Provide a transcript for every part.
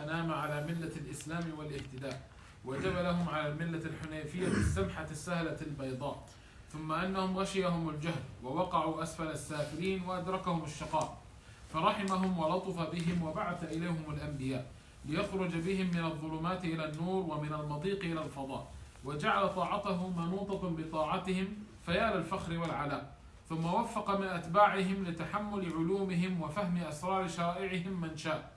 الأنام على ملة الإسلام والاهتداء، وجبلهم على الملة الحنيفية السمحة السهلة البيضاء، ثم أنهم غشيهم الجهل ووقعوا أسفل السافلين وأدركهم الشقاء، فرحمهم ولطف بهم وبعث إليهم الأنبياء ليخرج بهم من الظلمات إلى النور ومن المضيق إلى الفضاء، وجعل طاعته منوطة بطاعتهم فيا للفخر والعلاء، ثم وفق من أتباعهم لتحمل علومهم وفهم أسرار شرائعهم من شاء،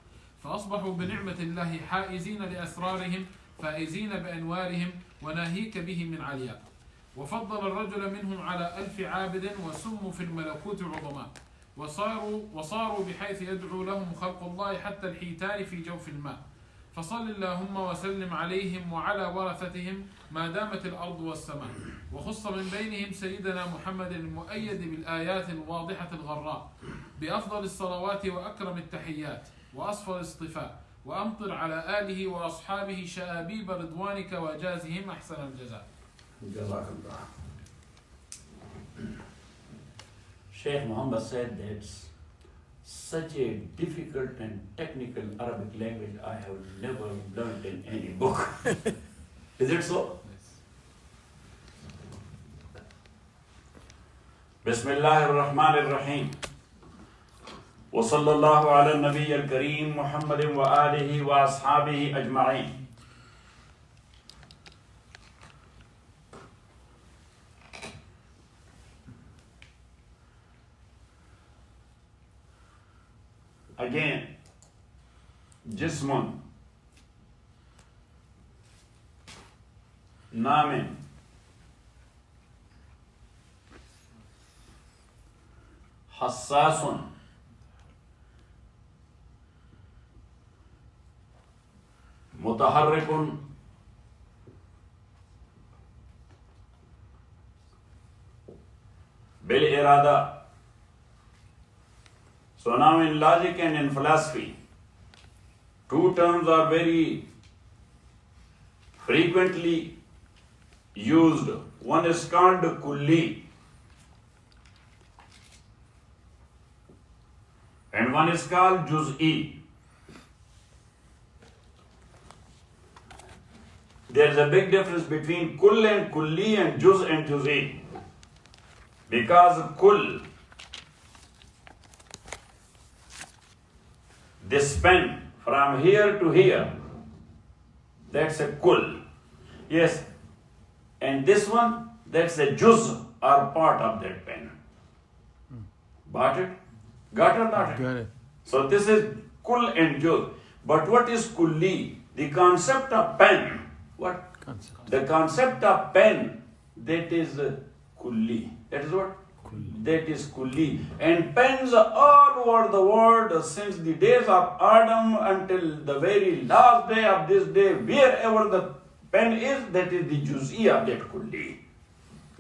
فأصبحوا بنعمة الله حائزين لأسرارهم فائزين بأنوارهم وناهيك به من علياء. وفضل الرجل منهم على 1000 عابد وسموا في الملكوت عظماء، وصاروا بحيث يدعو لهم خلق الله حتى الحيتان في جوف الماء. فصل اللهم وسلم عليهم وعلى ورثتهم ما دامت الأرض والسماء. وخص من بينهم سيدنا محمد المؤيد بالآيات الواضحة الغراء بأفضل الصلوات وأكرم التحيات وأصفى الاصطفاء، وأمطر على آله وأصحابه شآبيب رضوانك وجازهم أحسن الجزاء. جزاك الله. Sheikh Muhammad said that such a difficult and technical Arabic language I have never learned in any book. Is it so? Bismillahirrahmanirrahim. Wa sallallahu ala nabiy al-kareem Muhammadin wa alihi wa ashabihi ajma'in. Again, jismun, namin, hassasun, mutaharrikun, bil irada. So now in logic and in philosophy, two terms are very frequently used. One is called kulli and one is called juz'i. There is a big difference between kull and kulli and juz and juz'i, because kull, this pen from here to here, that's a kull. Yes. And this one, that's a juz or part of that pen. Got it? Got or not? Got it. So this is kull and juz. But what is kulli? The concept of pen. What? Concept. The concept of pen, that is kulli. That is what? That is kulli. And pens all over the world since the days of Adam until the very last day of this day, wherever the pen is, that is the juz'i of that kulli.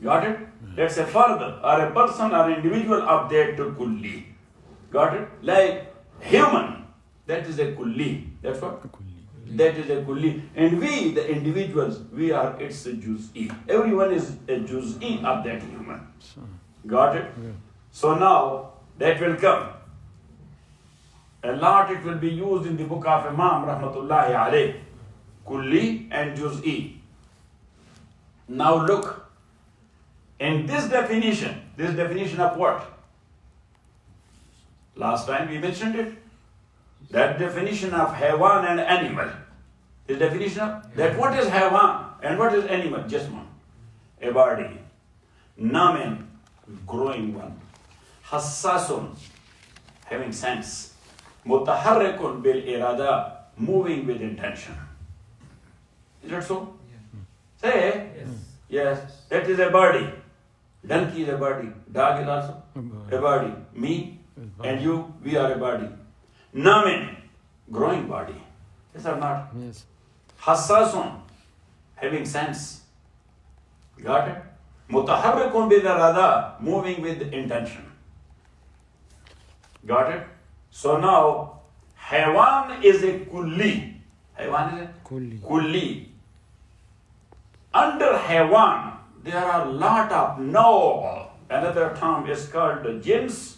Got it? That's a further or a person or individual of that kulli. Got it? Like human, that is a kulli. That's what? That is a kulli. And we, the individuals, we are its juz'i. Everyone is a juz'i of that human. Got it? Yeah. So now that will come. A lot it will be used in the book of Imam Rahmatullahi alayh. Kulli and juz'i. Now look, in this definition of what? Last time we mentioned it. That definition of haywan and animal. The definition of that, what is haywan and what is animal? Just one. A body. Namin, growing one. Hassasun, having sense. Mutaharrikun bil irada, moving with intention. Is that so? Yeah. Say, yes. That is a body. Donkey is a body. Dog is also a body. Me and you, we are a body. Namin, growing body. Yes or not? Yes. Hassasun, having sense. Got it? Mutaharrikun bil irada, moving with intention. Got it? So now, haywan is a kulli. Haywan is a kulli. Under haywan, there are a lot of no. Another term is called jins.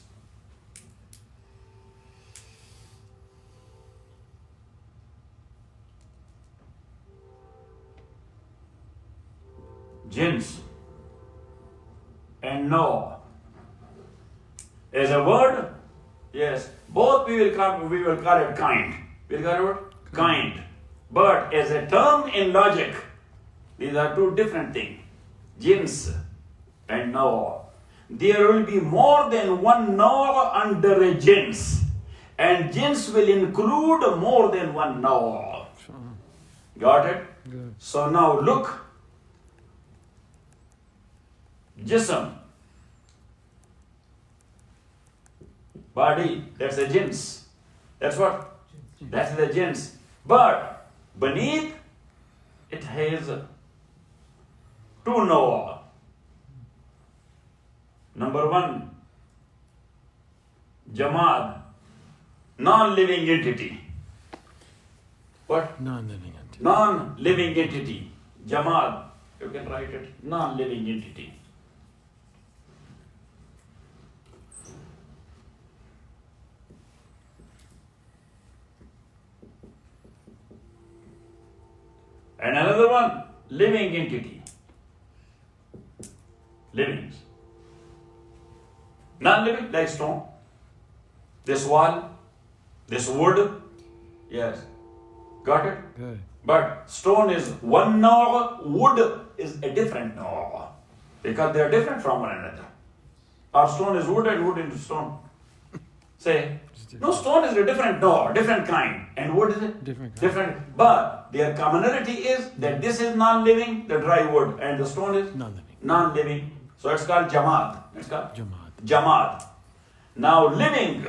Jins and no. As a word, yes, both we will call it kind. We will call it what? Kind. But as a term in logic, these are two different things. Jins and no. There will be more than one no under a jins. And jins will include more than one no. Got it? Good. So now look. Jism. Body, that's a jins. That's what? That's the jins. But beneath, it has two no. Number one, Jamaad, non-living entity. What? Non-living entity. Non-living entity. Jamaad, you can write it, non-living entity. And another one, living entity. Livings. Non-living, like stone. This wall, this wood. Yes. Got it? Good. But stone is one no, wood is a different no. Because they are different from one another. Or stone is wood and wood into stone. Say, no, stone is a different no, different kind. And wood is a Different kind. different. But their commonality is that this is non-living, the dry wood, and the stone is Non-living. non-living. So it's called Jamaad. It's called Jamaat. Jamaad. Now living,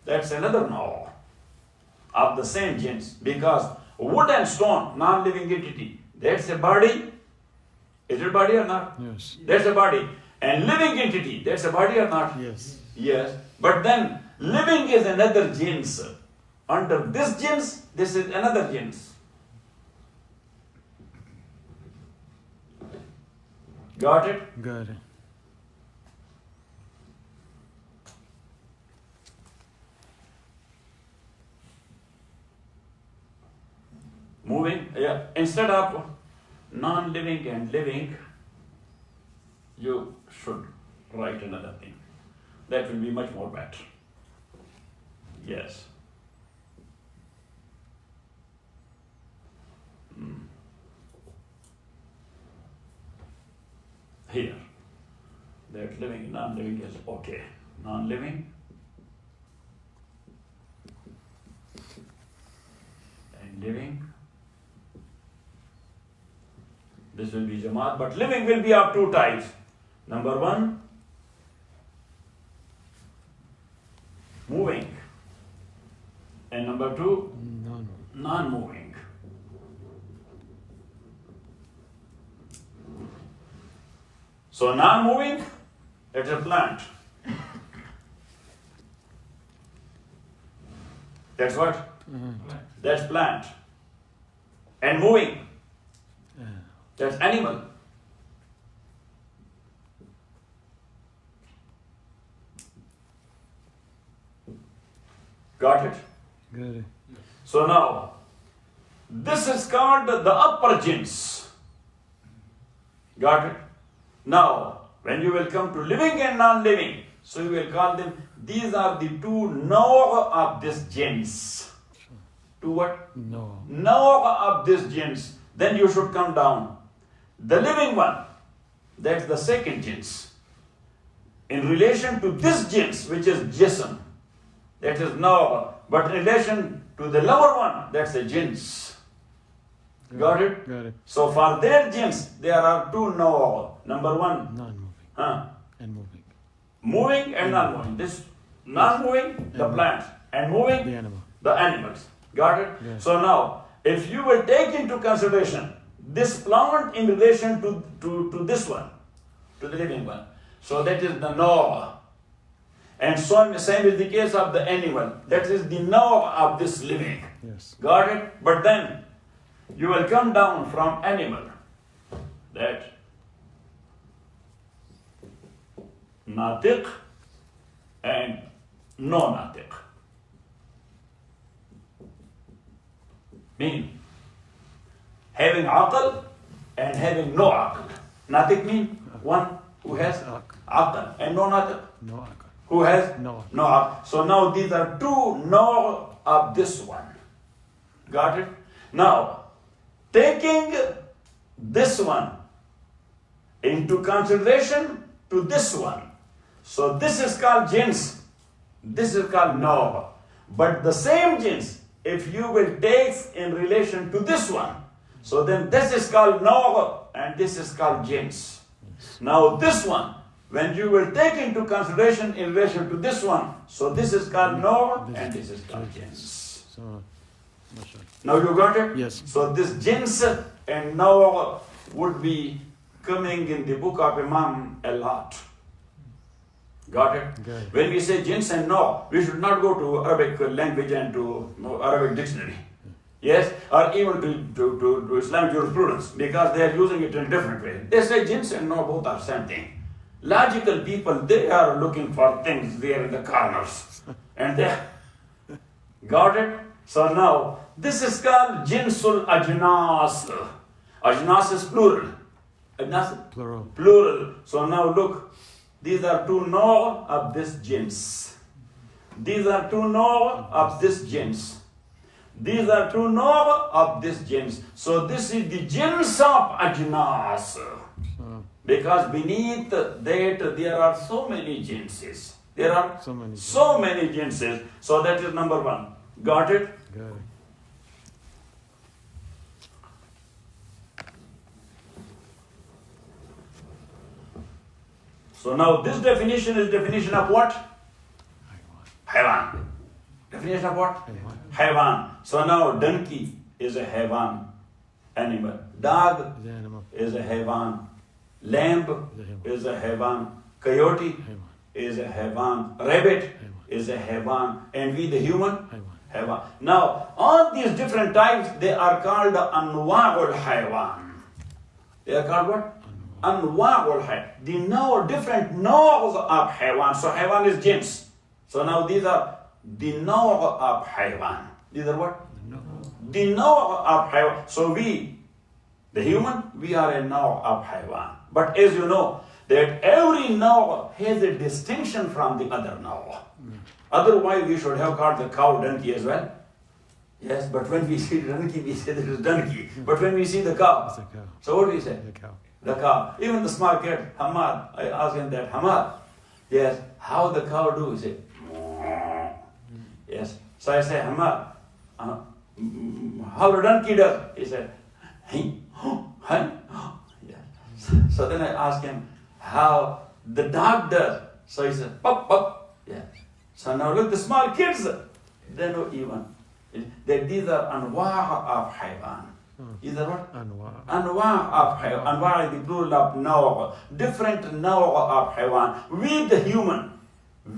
that's another no of the same jins. Because wood and stone, non-living entity, that's a body. Is it body or not? Yes. That's a body. And living entity, that's a body or not? Yes. Yes. But then living is another jins. Under this jins, this is another jins. Got it? Good. Moving, yeah. Instead of non-living and living, you should write another thing. That will be much more better. Yes. Here, that living, non-living is okay. Non-living and living. This will be Jamaat, but living will be of two types. Number one, moving. And number two, non-moving. So non-moving, it's a plant. That's what? That's plant. And moving, that's animal. Got it? Good. So now, this is called the upper jins. Got it? Now, when you will come to living and non-living, so you will call them, these are the two no of this jins. Two what? No. No of this jins. Then you should come down. The living one, that's the second jins. In relation to this jins, which is jism, that is no. But in relation to the lower one, that's a jins. Got it? Got it. So for their jins, there are two no. Number one, Non-moving. And moving. moving and non-moving. This non-moving, the plant, and moving, The animal. the animals. Got it? Yes. So now, if you will take into consideration this plant in relation to this one, to the living one, so that is the no. And so same is the case of the animal. That is the no of this living. Yes. Got it? But then you will come down from animal. That natiq and no natiq. Meaning having aql and having no aql. Natiq mean one who has aql, and no natiq. No aql. Who has No. no aql. So now these are two no of this one. Got it? Now, taking this one into consideration to this one. So this is called jins. This is called no. But the same jins, if you will take in relation to this one, so then this is called no and this is called jins. Now this one, when you will take into consideration in relation to this one, so this is called no and this is called jins. So, mashallah. Now you got it? Yes. So this jins and no would be coming in the book of Imam a lot. Got it? Got it. When we say jins and no, we should not go to Arabic language and to Arabic dictionary. Yes? Or even to Islamic jurisprudence, because they are using it in a different way. They say jins and no both are same thing. Logical people, they are looking for things there in the corners. And they got it? So now, this is called jinsul ajnas. Ajnas is plural. Ajnas? Plural. Plural. So now look, these are two no of this jins. These are two no of this jins. These are two no of this jins. So this is the jins of ajnas. Because beneath that there are so many jinses. There are so many jinses. So that is number one. Got it? Got it. So now this definition is definition of what? Haywan. Definition of what? Haywan. So now donkey is a haywan, animal. Dog The animal. is a haywan. Lamb is a haywan. Coyote is a haywan. Rabbit is a haywan. And we the human? Haywan. Now all these different types, they are called anwa'ul haywan. They are called what? Anwa'ul haywan. The different naws of haywan. So haywan is jins. So now these are the naw of haywan. These are what? The naw of haywan. So we, the human, we are a naw of haywan. But as you know, that every naw has a distinction from the other naw. Otherwise, we should have called the cow donkey as well. Yes, but when we see donkey, we say this is donkey. But when we see the cow, It's a cow. so what do we say? The cow. The cow. Even the small kid, Hamad, I asked him that, Hamad, yes, how the cow do? He said, yes. So I say, Hamad, how the donkey does? He said, hey, hey. Yes. So then I asked him how the dog does. So he said, pop, pop. Yeah. So now look, the small kids, they know even that these are anwa' of haywan. These are what? Anwa'. Anwa' of haywan. Anwa' is the plural of naw'. Different naw' of haywan. We the human,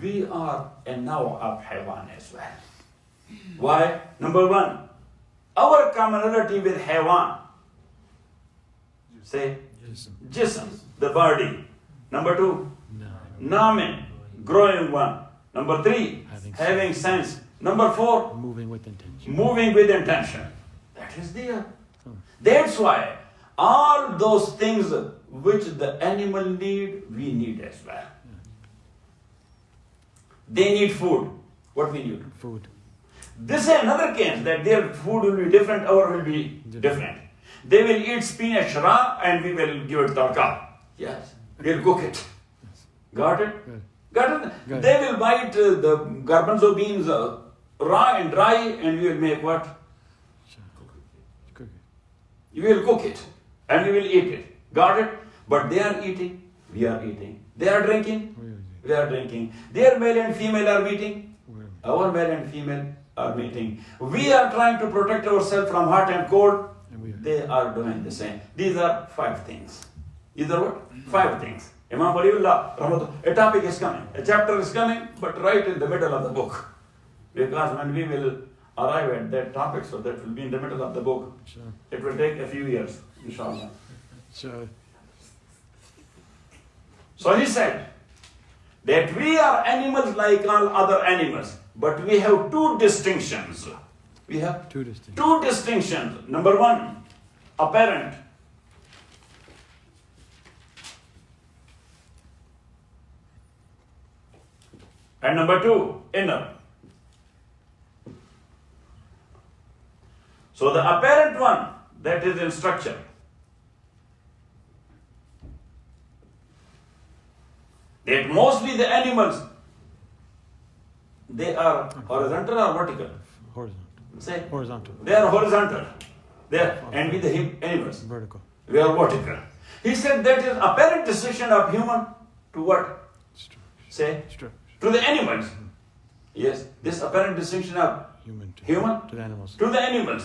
we are a naw' of haywan as well. Why? Number one, our commonality with haywan. Say, jism, the body. Number two, namin, growing one. Number three, having sense. Number four, Moving with intention. moving with intention. That is there. That's why all those things which the animal need, we need as well. They need food. What we need? Food. This is another case that their food will be different, our will be different. They will eat spinach raw and we will give it tarka. Yes. We'll cook it. Got it? Good. Got it? Good. They will bite the garbanzo beans raw and dry and we will make what? Cook it. You will cook it and we will eat it. Got it? But they are eating, we are eating. They are drinking, we are drinking. Their male and female are meeting, our male and female are meeting. We are trying to protect ourselves from hot and cold. They are doing the same. These are 5 things. These are what? 5 things. Imam Waliullah, a topic is coming, a chapter is coming, but right in the middle of the book. Because when we will arrive at that topic, so that will be in the middle of the book. Sure. It will take a few years, inshallah. Sure. So he said that we are animals like all other animals, but we have 2 distinctions. We have 2 distinct. 2 distinctions. Number 1, apparent. And number 2, inner. So the apparent one, that is in structure. That mostly the animals, they are horizontal or vertical? Horizontal. Say, Horizontal. they are horizontal. And with the animals, Vertical. we are vertical. He said that is apparent distinction of human to what? Structure. Say, Structure. to the animals. Yes, this apparent distinction of Human. human To the animals. to the animals.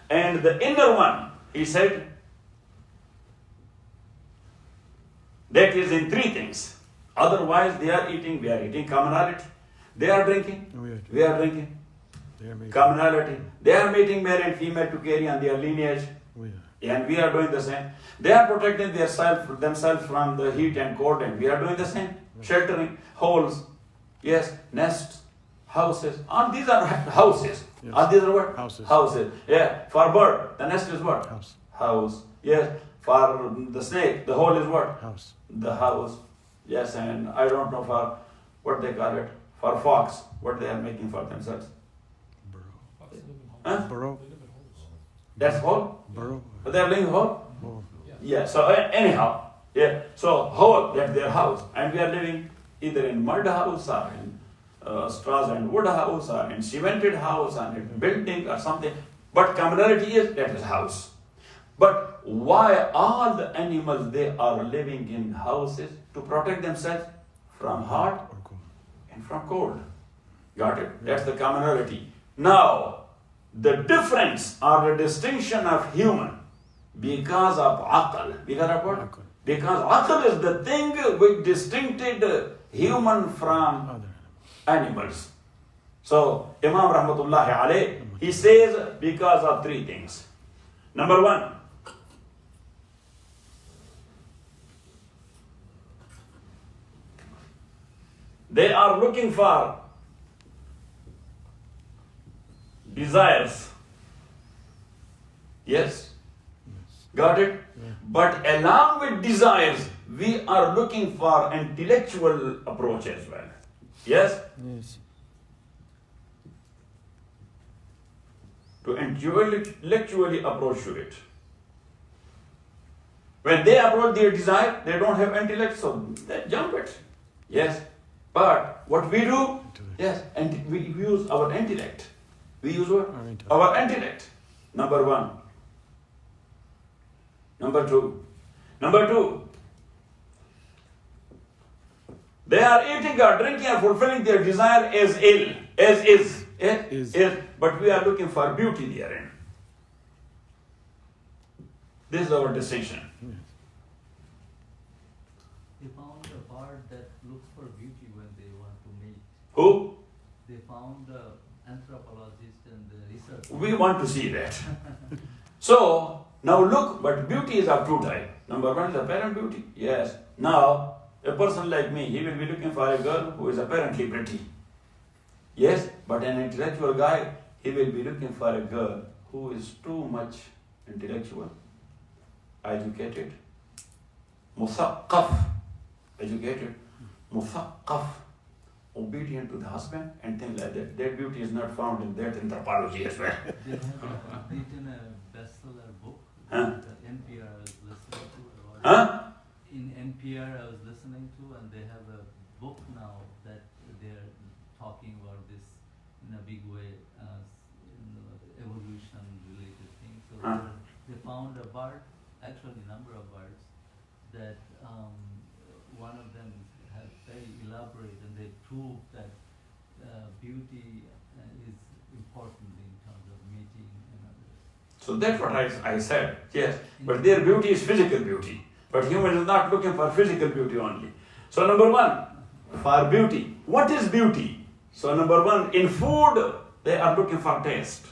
And the inner one, he said, that is in 3 things. Otherwise, they are eating, we are eating, commonality. They are drinking, we are drinking, They are made. commonality. They are mating male and female to carry on their lineage, We are. and we are doing the same. They are protecting themselves from the heat and cold, and we are doing the same. Sheltering, holes, yes, nests, houses. All these are houses. Yes. All these are what? Houses. Houses. Yeah. For bird, the nest is what? House. House. Yes. For the snake, the hole is what? House. The house. Yes, and I don't know for what they call it. For fox, what they are making for themselves. Burrow. Huh? Burrow. That's hole? Burrow. But they are living hole? Oh. Yeah, so anyhow, yeah, so hole, that's their house. And we are living either in mud house or in straws and wood house or in cemented house or in building or something. But commonality is, that is house. But why all the animals, they are living in houses to protect themselves from hot Or cool. and from cold. Got it? That's the commonality. Now, the difference or the distinction of human because of aql. Because of what? Aql. Because aql is the thing which distincted human from Other animals. So, Imam Rahmatullahi alayh, he says because of 3 things. Number 1, they are looking for desires. Yes? Got it? Yeah. But along with desires, we are looking for intellectual approach as well. Yes? Yes. To intellectually approach to it. When they approach their desire, they don't have intellect, so they jump it. Yes? But what we do, Intellect. yes, and we use our intellect. We use what? Our intellect. Our intellect. Number 1. Number 2. Number 2. They are eating or drinking or fulfilling their desire as ill, as is. Is. But we are looking for beauty therein. This is our distinction. Yes. They found a bird that looks for beauty when they want to mate. Who? They found the anthropologist and the researcher. We want to see that. So, now look, but beauty is of 2 types. Number 1 is apparent beauty. Yes. Now, a person like me, he will be looking for a girl who is apparently pretty. Yes, but an intellectual guy, he will be looking for a girl who is too much intellectual, educated, musaqqaf, educated, musaqqaf, obedient to the husband, and things like that. That beauty is not found in that anthropology as well. They have written a bestseller book Huh? that NPR I was listening to. Huh? In NPR I was listening to, and they have a book now that they're talking about this in a big way, evolution related things. So Huh? they found a bird, actually a number of birds, that one of them had very elaborate, and they proved that beauty is important in terms of mating and others. So that's what I said, yes. But their beauty is physical beauty. But human is not looking for physical beauty only. So number 1, for beauty. What is beauty? So number 1, in food, they are looking for taste.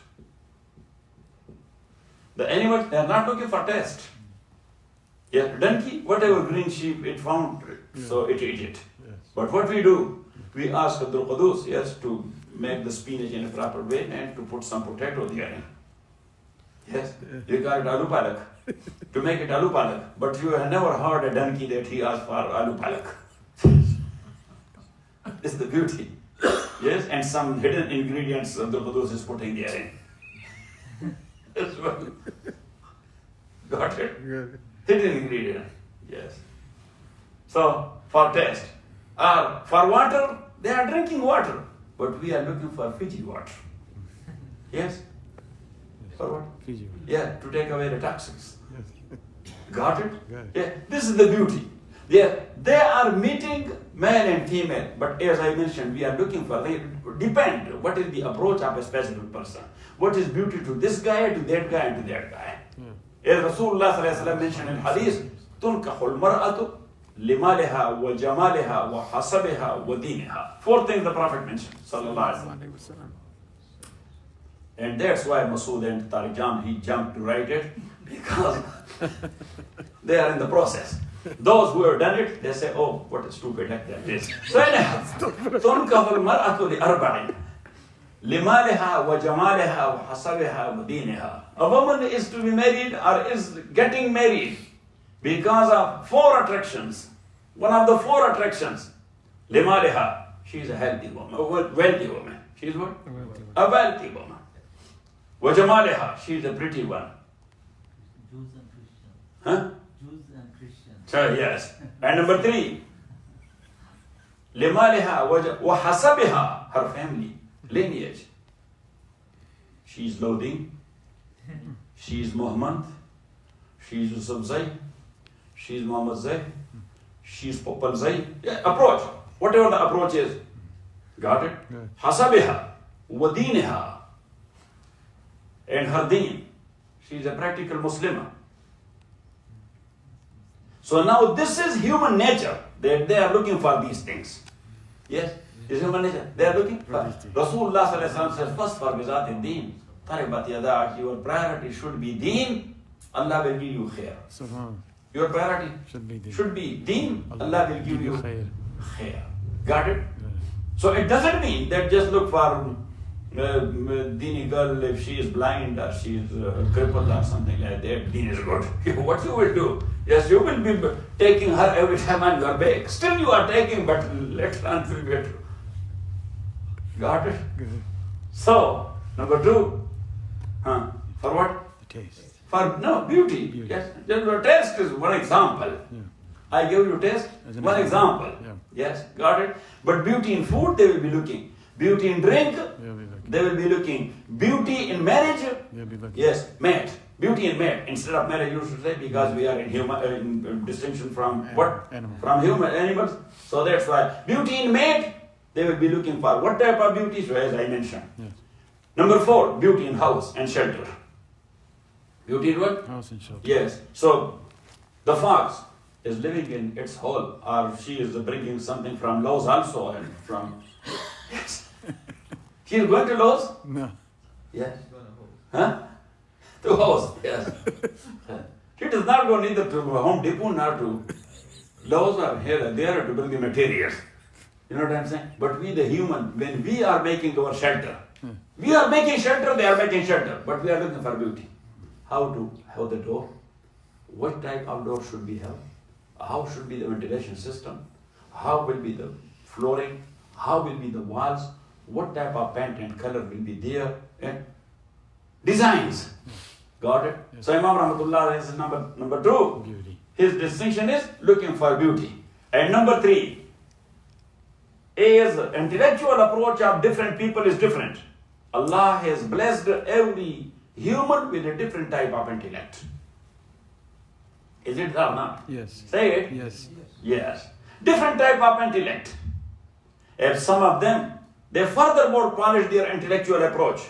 The animals, they are not looking for taste. Yeah, donkey, whatever green sheep it found, so it ate it. Yes. But what we do, we ask Abdul Qudus, yes, to make the spinach in a proper way and to put some potato therein. Yes, we call it aloo palak. To make it aloo palak. But you have never heard a donkey that he asked for aloo palak. This is the beauty. Yes, and some hidden ingredients Abdul Qudus is putting therein. As well. Got it? Good. Hidden ingredient. Yes. So, for taste. Or for water, they are drinking water. But we are looking for Fiji water. Yes? For what? Fiji. Yeah, to take away the toxins. Yes. Got it? Good. Yeah, this is the beauty. They are meeting male and female, but as I mentioned, we are looking for, they depend what is the approach of a specific person. What is beauty to this guy, to that guy, and to that guy. As Rasulullah sallallahu alaihi wasallam mentioned in hadith, تُنْكَحُ الْمَرْأَةُ لِمَالِهَا وَجَمَالِهَا وَحَسَبِهَا وَدِينِهَا. 4 things the Prophet mentioned, sallallahu alaihi wasallam. And that's why Masood and Tariq he jumped to write it, because they are in the process. Those who have done it, they say, oh, what a stupid act that is. So anyhow, تُنْكَحُ الْمَرْأَةُ لِأَرْبَعٍ لِمَالِهَا وَجَمَالِهَا وَحَسَبِهَا وَدِينِهَا. A woman is to be married or is getting married because of 4 attractions. One of the 4 attractions, لِمَالِهَا, she is a healthy woman, a wealthy woman. She is what? A wealthy woman. وَجَمَالِهَا, she is a pretty one. Jews and Christians. Huh? Jews and Christians. So, yes. And number 3, لِمَالِهَا وَحَسَبِهَا, her family, lineage. She is Lodin, she is Muhammad, she is Yusuf Zay, she is Muhammad Zay, she is Popal Zay. Yeah, approach, whatever the approach is. Got it? Hasabiha, Wadiniha, and her deen. She is a practical Muslimah. So now this is human nature, that they are looking for these things. Yes? Is human nature. They are looking for. Rasulullah sallallahu alaihi wasallam says, first for bizat deen. Taribat yadak, your priority should be deen. Allah will give you khair. Your priority should be deen. Allah will give you khair. Got it? So it doesn't mean that just look for deeni girl if she is blind or she is crippled or something like that. Deen is good. What you will do? Yes, you will be taking her every time on your back. Still you are taking, but later on will be better. Got it? So, number 2, for what? The taste. For beauty. Yes, the taste is one example. Yeah. I give you taste, one example. Yeah. Yes, got it? But beauty in food, they will be looking. Beauty in drink, they will be looking. Beauty in marriage, yes, mate. Beauty in mate. Instead of marriage, you should say, because we are in human, in distinction from what? Animal. From human animals. So that's why. Beauty in mate, they will be looking for what type of beauty? So as I mentioned. Yes. Number 4, beauty in house and shelter. Beauty in what? House and shelter. Yes. So the fox is living in its hole, or she is bringing something from Laos also, and from. Yes. She is going to Laos? No. Yes. Huh? To house, yes. She does not go neither to Home Depot nor to Laos or here or there to bring the materials. You know what I'm saying? But we, the human, when we are making our shelter, we are making shelter, they are making shelter, but we are looking for beauty. How to have the door? What type of door should we have? How should be the ventilation system? How will be the flooring? How will be the walls? What type of paint and color will be there? And designs. Got it? Yes. So Imam Rahmatullah is number 2. Beauty. His distinction is looking for beauty. And number 3 is intellectual approach of different people is different. Allah has blessed every human with a different type of intellect. Is it or not? Yes. Say it. Yes. Yes. Different type of intellect. If some of them, they furthermore polish their intellectual approach.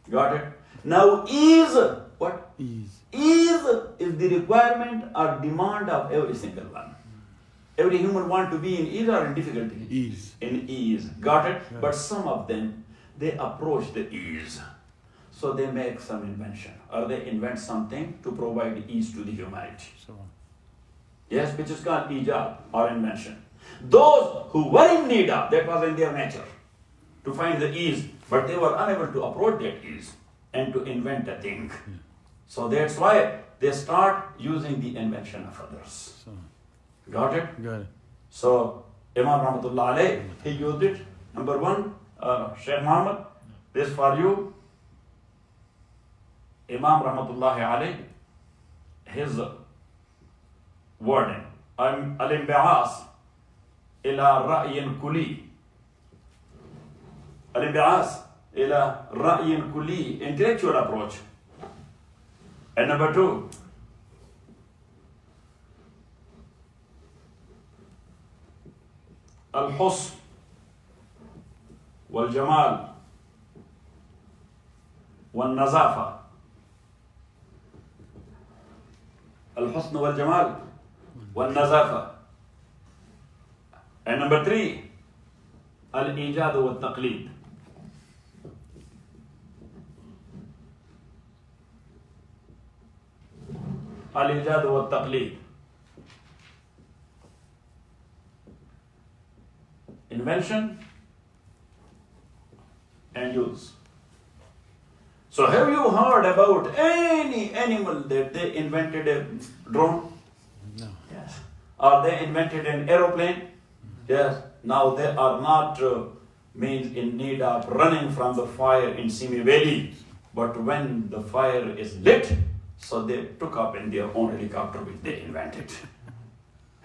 Got it? Now ease, what? Ease. Ease is the requirement or demand of every single one. Every human wants to be in ease or in difficulty? Ease. In ease. Got it? Yeah. But some of them, they approach the ease. So they make some invention or they invent something to provide ease to the humanity. So on. Yes, which is called ijab or invention. Those who were in need of, that was in their nature, to find the ease, but they were unable to approach that ease and to invent a thing. Yeah. So that's why they start using the invention of others. So on. Got it? Got it. So Imam Rahmatullah alayh, he used it Number one, Sheikh Muhammad, this for you. Imam Rahmatullahi alayh, his wording. Al-Inbi'as ila ra'yin kulli. Al-Inbi'as ila ra'yin kulli, intellectual approach. And number two, Al-Husn wal-Jamal wal-Nazafa. Al-Husn wal-Jamal wal-Nazafa. And number three, Al-Ijad wal-Taqleed. Al-Ijad wal-Taqleed. Invention and use. So have you heard about any animal that they invented a drone? No. Yes. Or they invented an aeroplane? Yes. Now they are not means in need of running from the fire in Simi Valley. But when the fire is lit, so they took up in their own helicopter which they invented.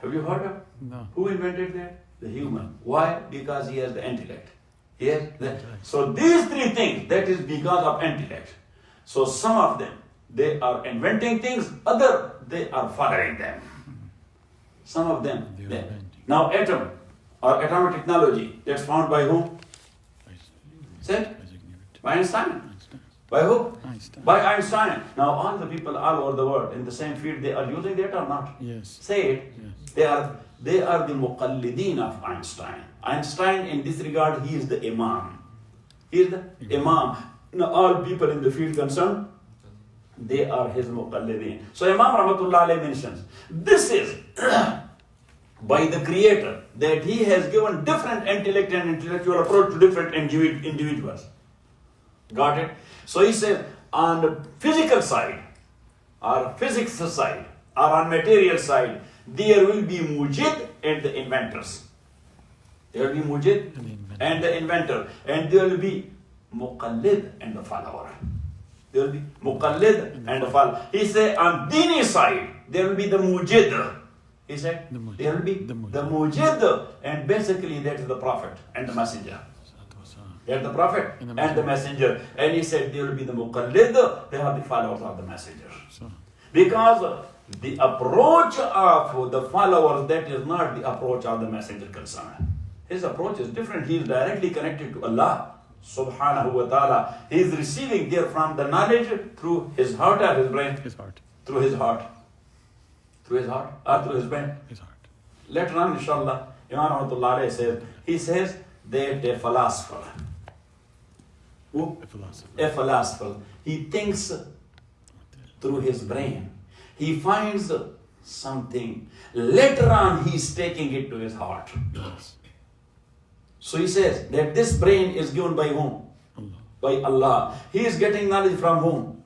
Have you heard of? No. Who invented that? The human. Why? Because he has the intellect. So these three things, that is because of intellect. So some of them, they are inventing things, other they are following them. Some of them. Now atom or atomic technology, that's found by whom? Said? By Einstein. By who? Einstein. By Einstein. Now all the people all over the world in the same field, they are using that or not? Yes. Say it. Yes. They are the muqallideen of Einstein. Einstein, in this regard, he is the imam. He is the imam. Now, all people in the field concerned, they are his muqallideen. So Imam Rahmatullah alayhi mentions, this is by the Creator, that he has given different intellect and intellectual approach to different individuals. Got it? So he said, on the physical side, or physics side, or on material side, there will be mujid and the inventors. There will be mujid and the inventor. And there will be muqallid and the follower. There will be muqallid and the follower. He said on dini side, there will be the mujid. He said, there will be the mujid. And basically that is the prophet and the messenger. They are the prophet and the messenger. And he said there will be the muqallid, they are the followers of the messenger. Because the approach of the followers, that is not the approach of the messenger concerned. His approach is different. He is directly connected to Allah subhanahu wa ta'ala. He is receiving there from the knowledge through his heart or his brain? His heart. Through his heart. Through his heart or through his brain? His heart. Later on, inshallah, Imam Rahmatullah says, he says that a philosopher, a philosopher, he thinks through his brain. He finds something. Later on, he is taking it to his heart. Yes. So he says that this brain is given by whom? Allah. By Allah. He is getting knowledge from whom? Allah.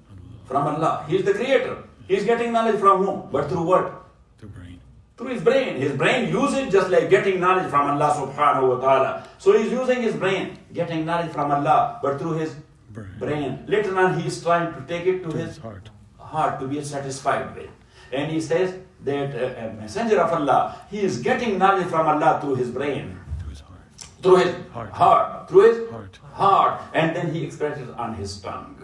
From Allah. He is the creator. He is getting knowledge from whom? But through what? The brain. Through his brain. His brain uses just like getting knowledge from Allah subhanahu wa ta'ala. So he is using his brain, getting knowledge from Allah, but through his brain. Later on, he is trying to take it to his heart to be satisfied with. And he says that a messenger of Allah, he is getting knowledge from Allah through his brain. Through his heart. Through his heart. And then he expresses on his tongue.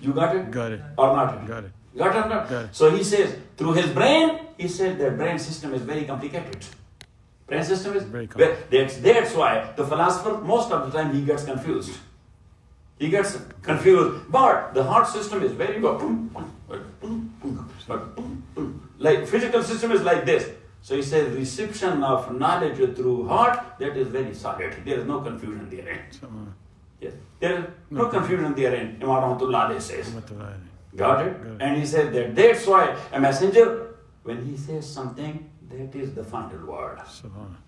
You got it? Got it. Or not? Got it. Got it or not? Got it. So he says, through his brain, he said the brain system is very complicated. Brain system is very complicated. That's why the philosopher, most of the time, he gets confused. He gets confused. But the heart system is very good. Like physical system is like this. So he says reception of knowledge through heart, that is very solid. There is no confusion therein. Yes. There is no confusion therein. Imam Rahmatullah says. Got it? And he said that that's why a messenger, when he says something, that is the final word.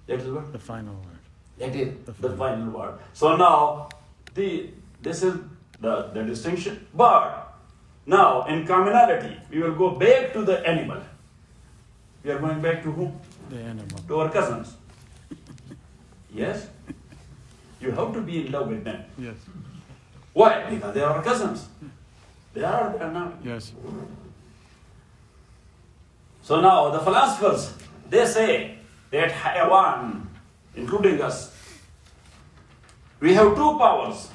That is what? The final word. That is the final word. So now, this is the distinction. But now, in communality, we will go back to the animal. We are going back to whom? The animal. To our cousins. Yes? You have to be in love with them. Yes. Why? Because they are our cousins. They are not. Yes. So now the philosophers, they say that hayawan, including us, we have two powers.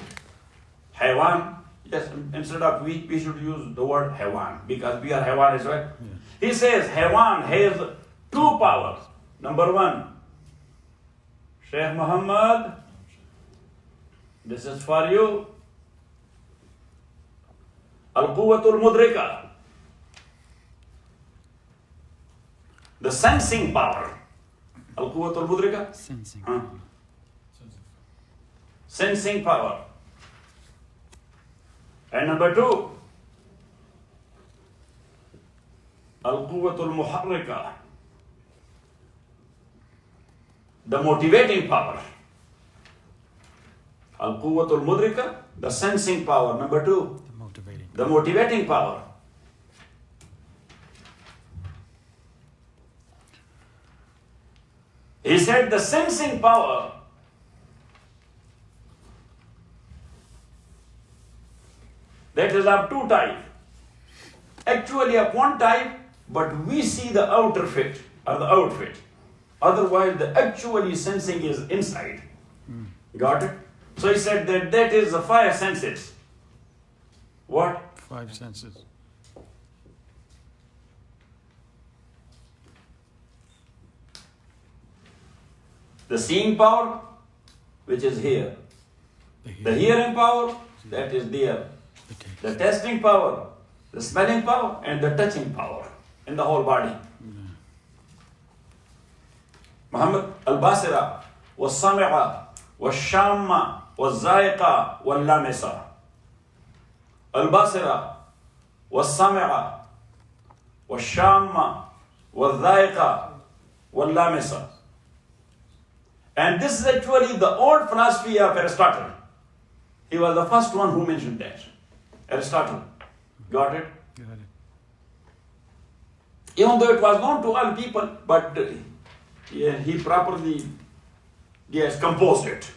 Hayawan, yes, instead of we should use the word hayawan because we are hayawan as well. Yeah. He says hayawan has two powers. Number one, Sheikh Muhammad, this is for you. Al-Quwwatul Mudrika, the sensing power. Al-Quwwatul Mudrika? Sensing. Sensing power. And number two, Al-Quwwatul Muharrika, the motivating power. Al-Quwwatul Mudrika, the sensing power. Number two, The motivating. the motivating power. He said the sensing power that is of two types. Actually of one type, but we see the outer fit or the outfit. Otherwise, the actually sensing is inside. Got it? So he said that that is the five senses. What? 5 senses. The seeing power, which is here. The hearing power, that is there. The taste. The tasting power, the smelling power, and the touching power in the whole body. Muhammad al-Basira was-Sami'a was-Shamma was-Zaiqa wal-Lamisa. Al-Basira was-Sami'a was-Shamma was-Zaiqa wal-Lamisa. And this is actually the old philosophy of Aristotle. He was the first one who mentioned that. Aristotle. Got it? Got it. Even though it was known to all people, but he properly composed it.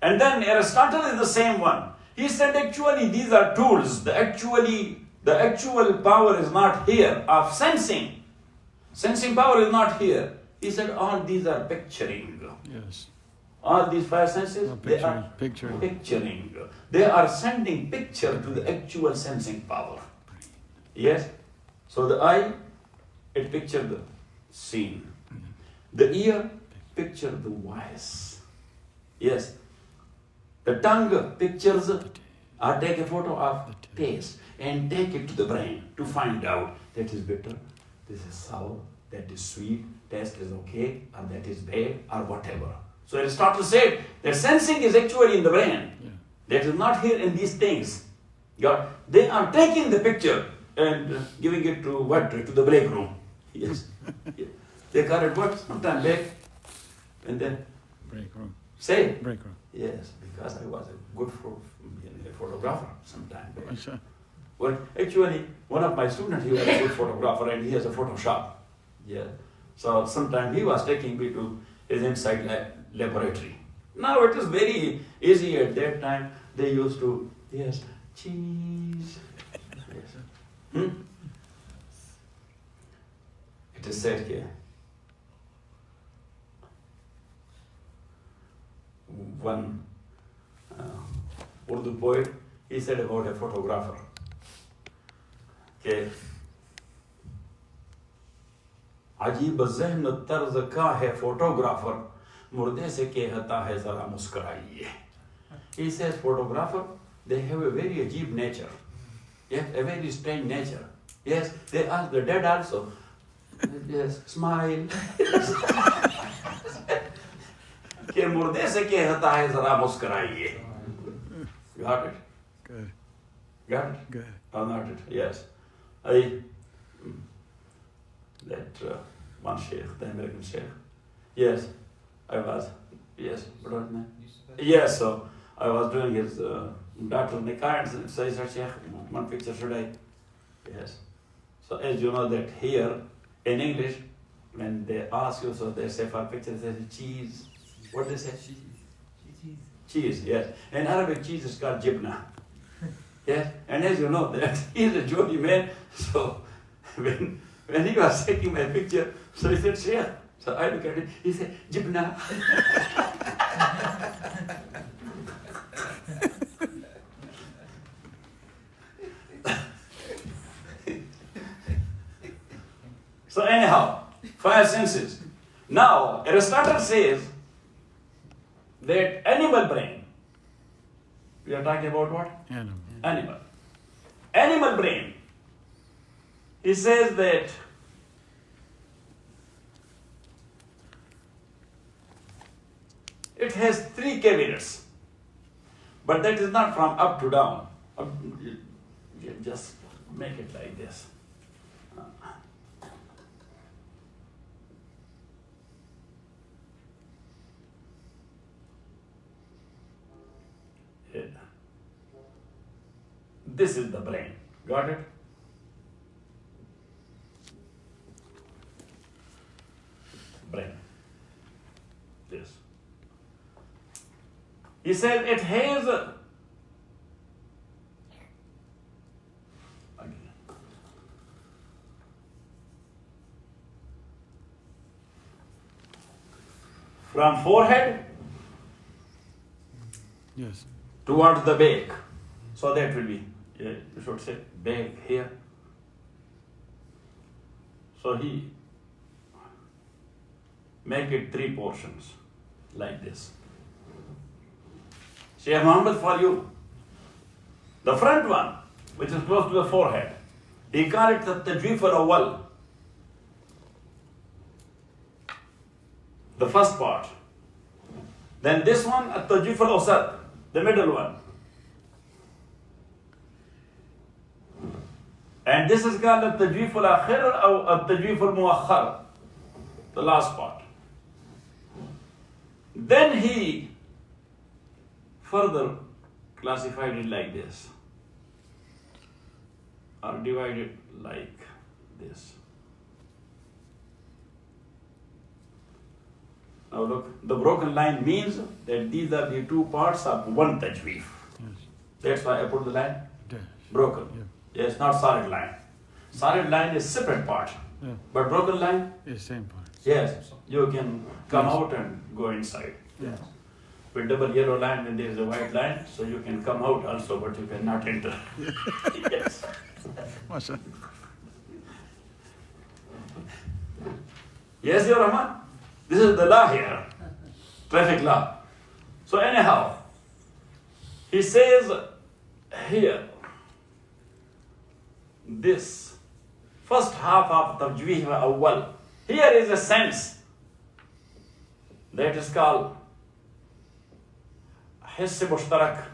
And then Aristotle is the same one. He said actually these are tools. The actual power is not here of sensing. Sensing power is not here. He said all these are picturing. Yes. All these five senses, Oh, they are picturing. picturing. They are sending picture to the actual sensing power. Yes? So the eye, it pictures the scene. The ear, picture the voice. Yes? The tongue pictures or take a photo of taste and take it to the brain to find out that is bitter, this is sour, that is sweet, taste is okay, or that is bad, or whatever. So Aristotle said that sensing is actually in the brain. Yeah. That is not here in these things. They are taking the picture and giving it to what? To the break room. Yes. Yeah. They call it what? Sometimes break. And then Break room. say. Break room. Yes, because I was a good photographer sometime back. Sure. Well, actually, one of my students, he was a good photographer and he has a photo shop. Yeah. So sometime he was taking me to his inside laboratory. Now it is very easy at that time. They used to, yes, cheese. Yes. It is said here. One Urdu poet, he said about a photographer. Okay. अजीब ज़हन तर्ज का है photographer मुर्दे से कहता है जरा मुस्कुराइए. He says photographer, they have a very ajib nature. Yes, a very strange nature. Yes, they ask the dead also. Yes, smile. कि मुर्दे से कहता है जरा मुस्कुराइए. Got it? Good. Got it? Good. Or not it? Yes. One sheikh, the American sheikh. Yes, I was. Yes, what was his name? Yes, so I was doing his daughter nikah, and so he said, Sheikh, one picture should I? Yes. So as you know that here in English, when they ask you, so they say for picture, they say cheese. What they say? Cheese, yes. In Arabic, cheese is called jibna. Yes, and as you know that he is a jolly man, so when he was taking my picture, so he said, Sheikh. So I look at it, he said, jibna. So anyhow, 5 senses. Now, Aristotle says that animal brain, we are talking about what? Animal. Animal brain. He says that it has 3 cavities, but that is not from up to down. Just make it like this. Yeah. This is the brain. Got it? Brain. This. He said it has from forehead Yes. towards the back. So that will be, you should say back here. So he make it 3 portions like this. Shaykh Muhammad, for you, the front one, which is close to the forehead, he call it the tajweef al-awwal, the first part. Then this one, at-tajweef al-awsat, the middle one. And this is called at-tajweef al-akhir or at-tajweef al-muakhar, the last part. Then he further classified it like this, or divided like this. Now look, the broken line means that these are the 2 parts of one tajweef. Yes. That's why I put the line Dash. broken. Yeah. Yes, not solid line. Solid line is separate part, Yeah. but broken line, Yes, same part. yes, you can come out and go inside. Yes. With double yellow line and there is a white line, so you can come out also, but you cannot enter. Yes. Masha. Yes, Your Rahman? This is the law here, traffic law. So anyhow, he says here, this first half of tajweef awwal, here is a sense that is called hiss mushtarak.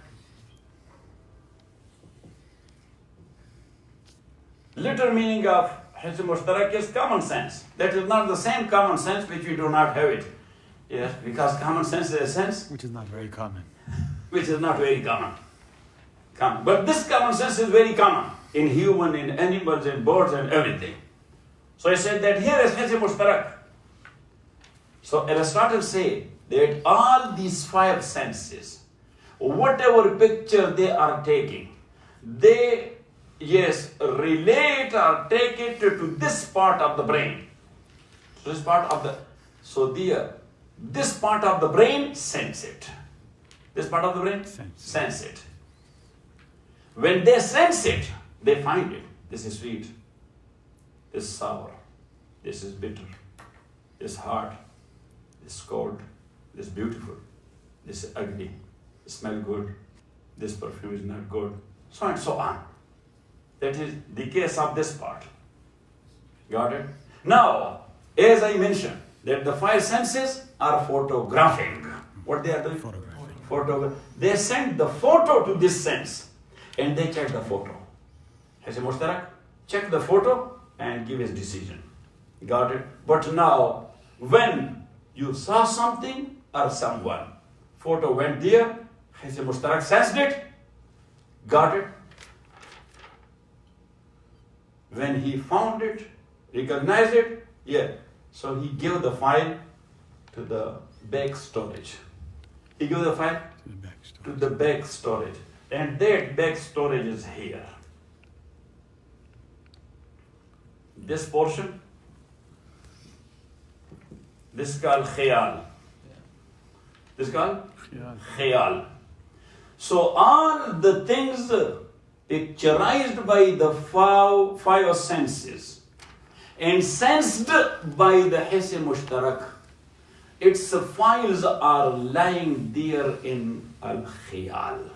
Literal meaning of hiss mushtarak is common sense. That is not the same common sense which we do not have it. Yes, because common sense is a sense Which is not very common. which is not very common. But this common sense is very common in human, in animals, in birds, and everything. So I said that here is hiss mushtarak. So Aristotle said that all these 5 senses, whatever picture they are taking, they, yes, relate or take it to this part of the brain. This part of the, so this part of the brain sense it. This part of the brain sense it. When they sense it, they find it. This is sweet. This is sour. This is bitter. This is hard. This is cold. This is beautiful. This is ugly. This smells good. This perfume is not good. So and so on. That is the case of this part. Got it? Now, as I mentioned, that the 5 senses are photographing. What they are doing? They send the photo to this sense and they check the photo. Has a mushtarak? Check the photo and give his decision. Got it? But now, when you saw something or someone, photo went there, has a mushtarak sensed it, got it? When he found it, recognized it, yeah. So he gave the file to the back storage. He gave the file to the back storage. And that back storage is here. This portion, this is called khayal. This is called khayal. So all the things picturized by the five senses and sensed by the hiss mushtarak, its files are lying there in al-khayal.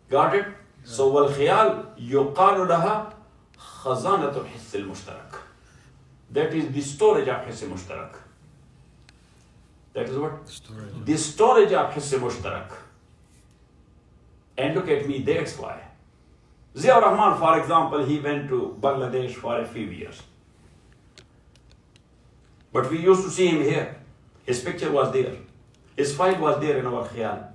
Got it? So wal-khayal yuqalu laha khazanatul hiss al-mushtarak. That is the storage of hiss mushtarak. That is what? The storage of hiss mushtarak. And look at me, that's why. Ziaur Rahman, for example, he went to Bangladesh for a few years. But we used to see him here. His picture was there. His file was there in our khayal.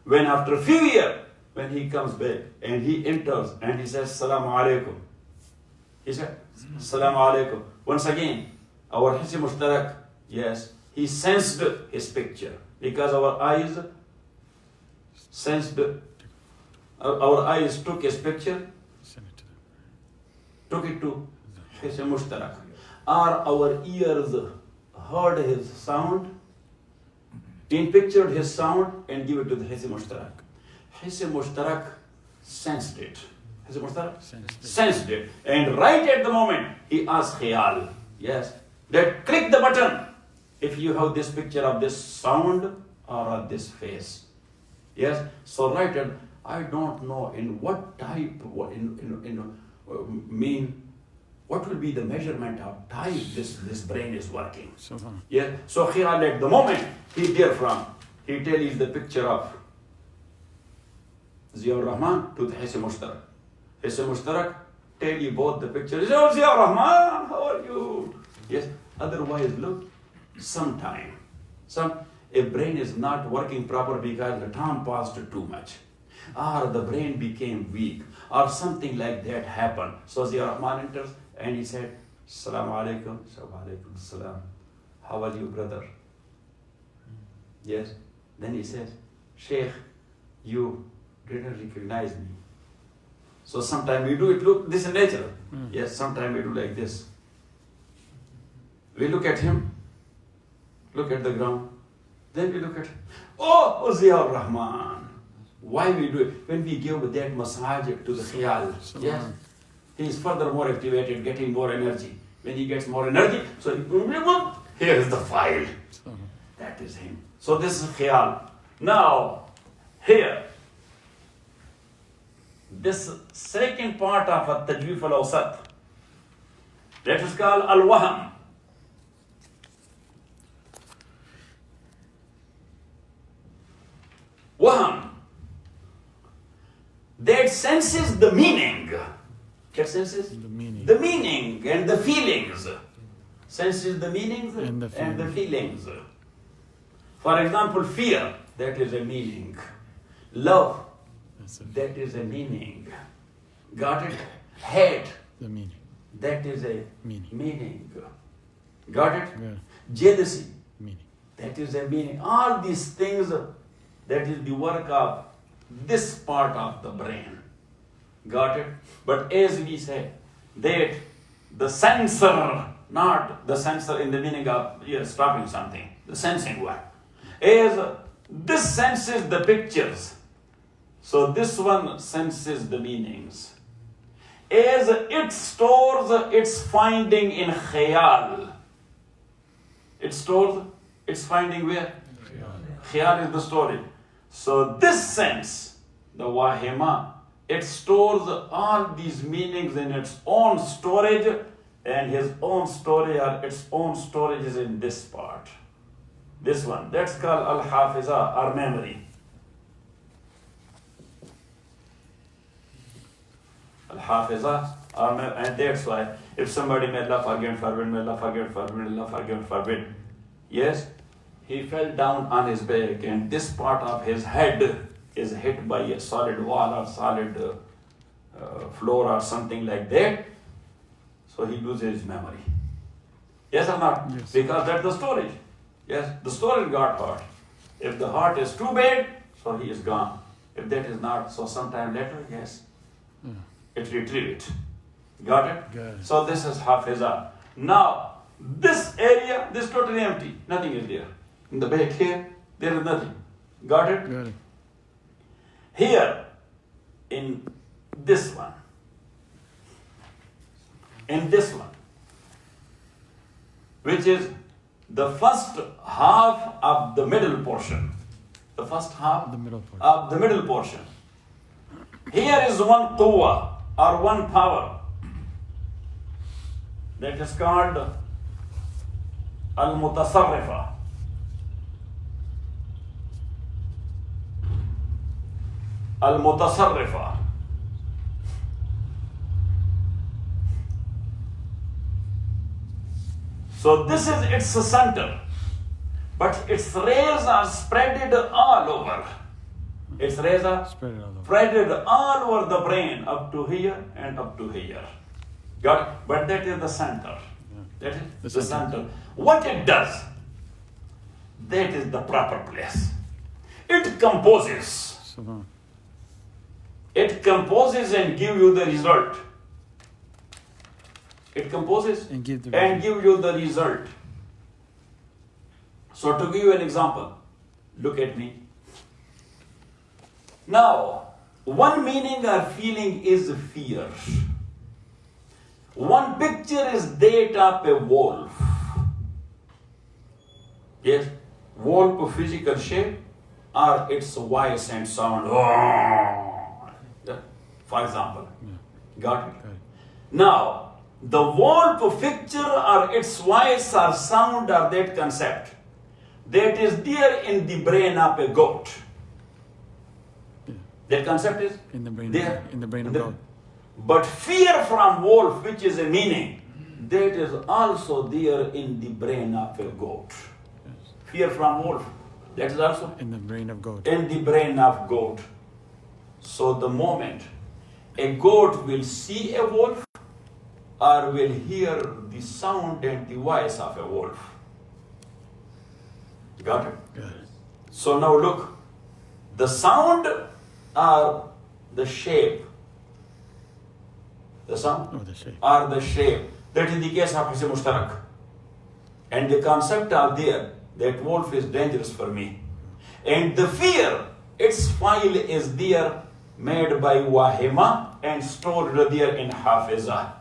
When after a few years, when he comes back and he enters and he says, Assalamu alaikum. He said, Assalamu alaikum. Once again, our Hissi Mushtarak, yes, he sensed his picture because our eyes sensed, our eyes took his picture, took it to Hissi Mushtarak. Or our ears heard his sound, pictured his sound and give it to the Hissi Mushtarak. Hissi Mushtarak sensed it. Hissi Mushtarak sensed it. And right at the moment, he asked Khayal, yes, that click the button if you have this picture of this sound or of this face. Yes, so right, and I don't know in what type, what will be the measurement of type this brain is working. Yeah, so Khayal at the moment, he therefrom, he tells the picture of Ziaur Rahman to the Hissi Mushtarak. Hissi Mushtarak tell you both the pictures. Oh, Ziaur Rahman, how are you? Yes, otherwise look, sometime, a brain is not working proper because the time passed too much. Or the brain became weak, or something like that happened. So Ziaur Rahman enters and he said, Assalamu alaikum, alaikum salam. How are you, brother? Yes. Then he says, Sheikh, you didn't recognize me. So sometimes we do it, look, this is natural. Yes, sometimes we do like this. We look at him, look at the ground, then we look at, oh, Ziaur Rahman. Why we do it? When we give that massage to the khayal, yes, he is further more activated, getting more energy. When he gets more energy, so here is the file. That is him. So this is khayal. Now, here, this second part of At-Tajweef al-Awsat, that is called al-Wahm. Wahm. That senses the meaning. That senses the meaning and the feelings. Senses the meanings and the feelings. For example, fear, that is a meaning. Love, that is a meaning. Got it? Hate, the meaning. That is a Meaning. Got it? Yeah. Jealousy, Meaning. that is a meaning. All these things, that is the work of this part of the brain. Got it? But as we say, that the sensor, not the sensor in the meaning of stopping something, the sensing one. As this senses the pictures, so this one senses the meanings. As it stores its finding in khayal, it stores its finding where? Khayal is the story. So this sense, the wahima, it stores all these meanings in its own storage, and his own story or its own storage is in this part. This one, that's called al-hafizah, or memory. Al-hafizah, and that's why if somebody, may Allah forgive, may Allah forgive, may Allah forgive, yes, he fell down on his back and this part of his head is hit by a solid wall or solid floor or something like that, so he loses his memory. Yes or not? Yes. Because that's the storage. Yes, the storage got hurt. If the heart is too bad, So he is gone. If that is not, so sometime later, yes, it retrieve it. Got it? Got it. So this is Hafizah. Now, this area, this is totally empty. Nothing is there. In the back here, there is nothing. Got it? Got it. Here, in this one, which is the first half of the middle portion. The first half The middle part. of the middle portion. Here is one quwwah or one power that is called al-mutasarrifa. Al-mutasarrifa. So this is its center, but its rays are spread all over. Its rays are Spread it all over. spread all over the brain, up to here and up to here. Got it? But that is the center. That is The the center. center. What it does, that is the proper place. It composes. Subhan. It composes and give you the result. It composes And give the and give you the result. So to give you an example, look at me. Now, one meaning or feeling is fear. One picture is that of a wolf. Yes, wolf physical shape or its voice and sound. For example, got it? Got it. Now, the wolf picture or its voice or sound or that concept that is there in the brain of a goat. Yeah. That concept is In the brain. there. In the brain of God. But fear from wolf, which is a meaning, that is also there in the brain of a goat. Yes. Fear from wolf, that is also In the brain of God. in the brain of goat. So the moment a goat will see a wolf or will hear the sound and the voice of a wolf. Got it? Got it. So now look, the sound or the shape. The sound Oh, the shape. or the shape. That is the case of Hisi Mushtarak. And the concept are there that wolf is dangerous for me. And the fear, its file is there, made by Wahima and stored there in Hafizah.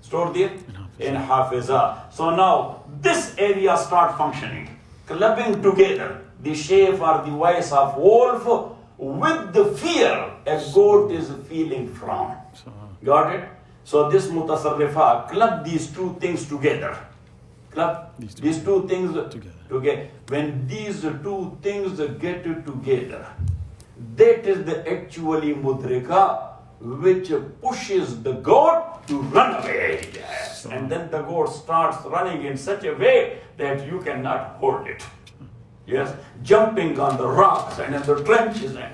Stored there in Hafizah. So now this area start functioning, clubbing together the shape or the voice of wolf with the fear a goat is feeling from. Subhan. Got it? So this mutasarrifa club these two things together. Club these two things together. When these two things get together, that is the actually mudrika which pushes the goat to run away. Yes. And then the goat starts running in such a way that you cannot hold it. Yes, jumping on the rocks and in the trenches and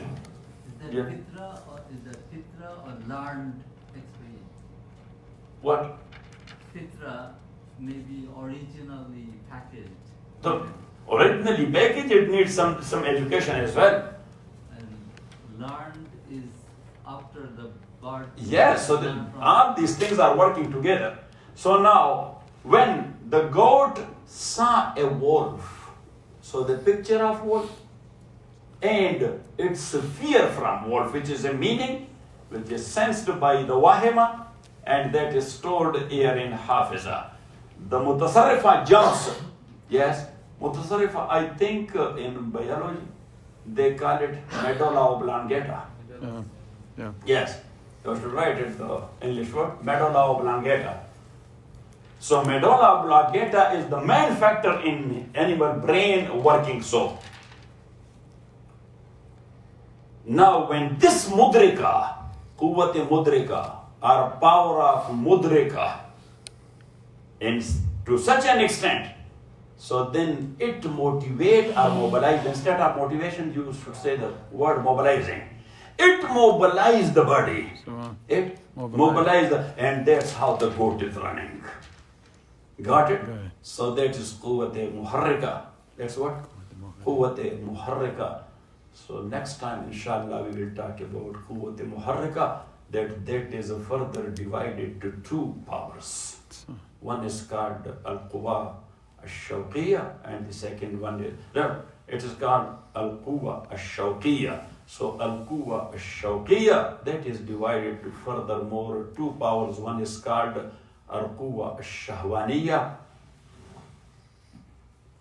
Is yeah. that fitra or learned experience? What? Fitra may be originally packaged. So originally packaged, it needs some education as well. And learned is after the birth. Yes, so all these things are working together. So now, when the goat saw a wolf, so the picture of wolf and its fear from wolf, which is a meaning, which is sensed by the wahima, and that is stored here in Hafizah. The mutasarrifa jumps, yes, mutasarrifa, I think in biology, they call it medulla oblongata. Yeah. Yes, you have to write it, the English word, medulla oblongata. So medulla oblongata is the main factor in animal brain working so. Now when this mudrika, quwwat mudrika, or power of mudrika, to such an extent, so then it motivate or mobilize. Instead of motivation, you should say the word mobilizing. It mobilized the body. It mobilized, and that's how the goat is running. Got it? Got it. So that is quwwat muharrika. That's what? Quwwat muharrika. So next time, inshallah, we will talk about Quwwat Muharrika, that is further divided to two powers. One is called Al-Quwa Al-Shawqiyya, and the second one is, it is called Al-Quwa Al-Shawqiyya. So Al-Quwa Al-Shawqiyya, that is divided to furthermore two powers. One is called Al-Quwa Al-Shahwaniyya,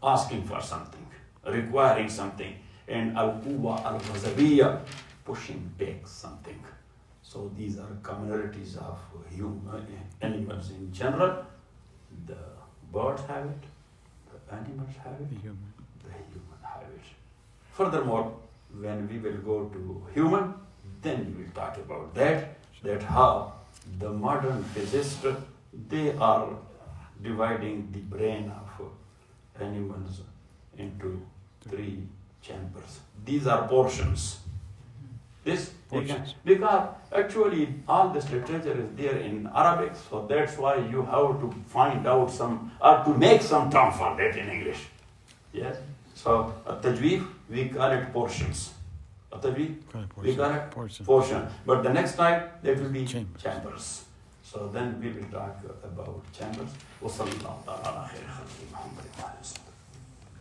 asking for something, requiring something, and Al-Quwa Al-Ghazabiyya, pushing back something. So these are commonalities of animals in general. The birds have it, the animals have it, the human have it. Furthermore, when we will go to human, then we will talk about that how the modern physicists, they are dividing the brain of animals into three chambers. These are portions. Because actually all this literature is there in Arabic, so that's why you have to find out some, or to make some term for that in English. Yes? So tajweed, we call it portions. Tajweed, we call it portion. But the next time, there will be chambers. So then we will talk about chambers.